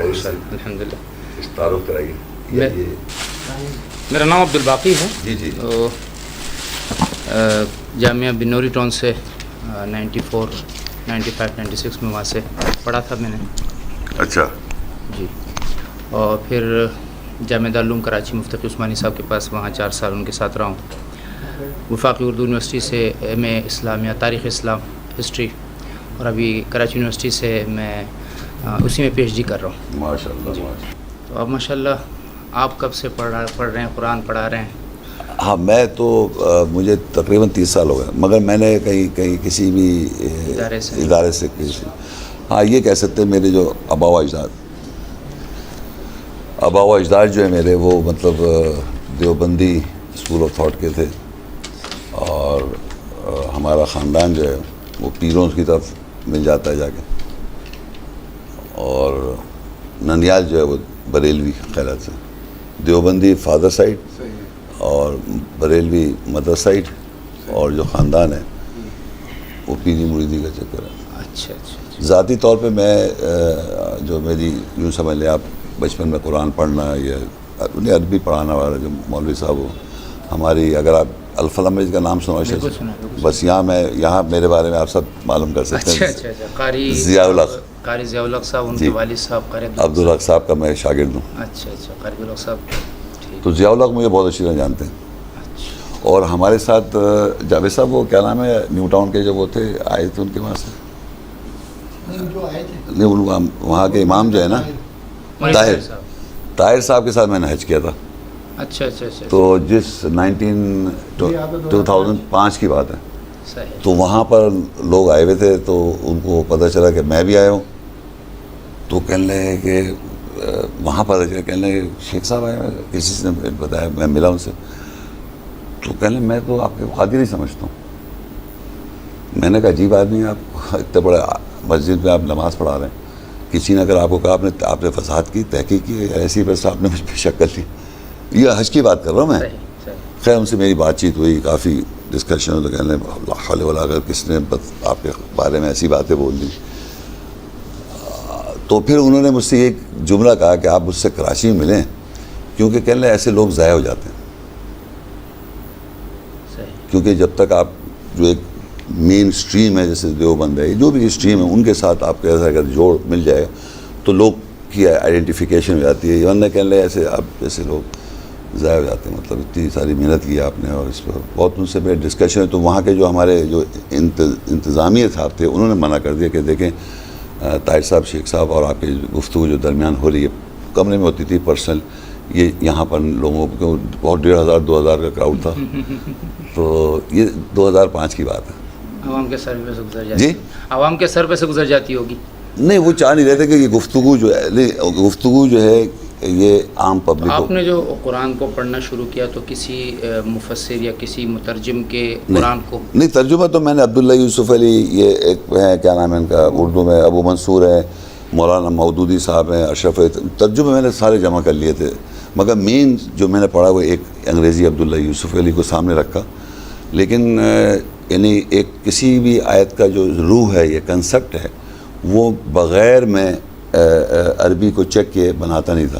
الحمدللہ. تعارف کرائیے. میرا نام عبدالباقی ہے. جی. تو جامعہ بنوری ٹاؤن سے 94 95 96 میں وہاں سے پڑھا تھا میں نے. اچھا. جی. اور پھر جامعہ دارالعلوم کراچی مفتقی عثمانی صاحب کے پاس وہاں 4 سال ان کے ساتھ رہا ہوں. وفاقی اردو یونیورسٹی سے ایم اے اسلامیہ تاریخ اسلام ہسٹری, اور ابھی کراچی یونیورسٹی سے میں اسی میں پی ایچ ڈی کر رہا ہوں. ماشاء اللہ. تو اب ماشاء اللہ آپ کب سے پڑھ رہے ہیں, قرآن پڑھا رہے ہیں؟ ہاں میں تو مجھے تقریباً 30 سال ہو گئے, مگر میں نے کہیں کسی بھی ادارے سے ہاں یہ کہہ سکتے ہیں میرے جو آباء و اجداد جو ہے میرے, وہ مطلب دیوبندی اسکول آف تھاٹ کے تھے, اور ہمارا خاندان جو ہے وہ پیروں کی طرف مل جاتا ہے جا کے, اور ننیال جو ہے وہ بریلوی خیرات سے, دیوبندی فادر سائڈ اور بریلوی مدر سائڈ, اور جو خاندان ہے وہ پیری مریدی کا چکر ہے. اچھا. ذاتی طور پہ میں جو میری یوں سمجھ لیں آپ بچپن میں قرآن پڑھنا یا انہیں عربی پڑھانا والا جو مولوی صاحب ہو, ہماری اگر آپ الفلامج کا نام سنا بس یہاں میرے بارے میں آپ سب معلوم کر سکتے ہیں. اچھا. قاری ضیاء الحق صاحب, ان کے والد صاحب قاری عبدالحق صاحب کا میں شاگرد ہوں. اچھا. قاری عبدالحق صاحب. تو ضیاء الحق مجھے بہت اچھی طرح جانتے ہیں. اور ہمارے ساتھ جاوید صاحب, وہ کیا نام ہے نیو ٹاؤن کے, جب وہ تھے آئے تھے ان کے وہاں سے, نہیں وہاں کے امام جو ہے نا طاہر صاحب کے ساتھ میں نے حج کیا تھا. اچھا. تو جس 2005 کی بات ہے, تو وہاں پر لوگ آئے ہوئے تھے, تو ان کو پتہ چلا کہ میں بھی آیا ہوں, تو کہنے لگے کہ وہاں پتہ چلا, کہنے لگے شیخ صاحب آئے ہوئے, کسی نے بتایا, میں ملا ان سے, تو کہنے لگے میں تو آپ کے قادری نہیں سمجھتا ہوں. میں نے کہا عجیب آدمی ہے آپ, اتنے بڑے مسجد میں آپ نماز پڑھا رہے ہیں, کسی نے اگر آپ کو کہا آپ نے فساد کی تحقیق کی, ایسی بس آپ نے مجھ پہ شک کر لی. یہ حج کی بات کر رہا ہوں میں. خیر ان سے میری بات چیت ہوئی, کافی ڈسکشن ہوئی, تو کہنے لگے اللہ اگر کس نے آپ کے بارے میں ایسی باتیں بول دی. تو پھر انہوں نے مجھ سے ایک جملہ کہا کہ آپ مجھ سے کراچی میں ملیں, کیونکہ کہنے لگے ایسے لوگ ضائع ہو جاتے ہیں. کیونکہ جب تک آپ جو ایک مین سٹریم ہے, جیسے دیوبند ہے, جو بھی اسٹریم ہے, ان کے ساتھ آپ کے ایسا اگر جوڑ مل جائے تو لوگ کی آئیڈینٹیفیکیشن ہو جاتی ہے. ورنہ کہنے لگے ایسے آپ جیسے لوگ ضائع ہو جاتے ہیں. مطلب اتنی ساری محنت کی آپ نے, اور اس پر بہت ان سے میرے ڈسکشن ہے. تو وہاں کے جو ہمارے جو انتظامیہ صاحب تھے, انہوں نے منع کر دیا کہ دیکھیں طاہر صاحب, شیخ صاحب اور آپ کی گفتگو جو درمیان ہو رہی ہے, کمرے میں ہوتی تھی پرسنل, یہ یہاں پر لوگوں کو بہت 1500-2000 کا کراؤڈ تھا. تو یہ 2005 کی بات ہے. عوام کے سر پہ سے گزر جاتی ہے. عوام کے سر پہ سے گزر جاتی ہوگی. نہیں, وہ چاہ نہیں رہتے کہ یہ گفتگو جو ہے, گفتگو جو ہے یہ عام پبلک. آپ نے جو قرآن کو پڑھنا شروع کیا تو کسی مفسر یا کسی مترجم کے قرآن کو؟ نہیں, ترجمہ تو میں نے عبداللہ یوسف علی, یہ ایک ہے کیا نام ہے ان کا اردو میں, ابو منصور ہے, مولانا مودودی صاحب ہیں, اشرف, ترجمے میں نے سارے جمع کر لیے تھے. مگر مین جو میں نے پڑھا وہ ایک انگریزی عبداللہ یوسف علی کو سامنے رکھا. لیکن یعنی ایک کسی بھی آیت کا جو روح ہے, یہ کنسپٹ ہے, وہ بغیر میں عربی کو چیک کیے بناتا نہیں تھا.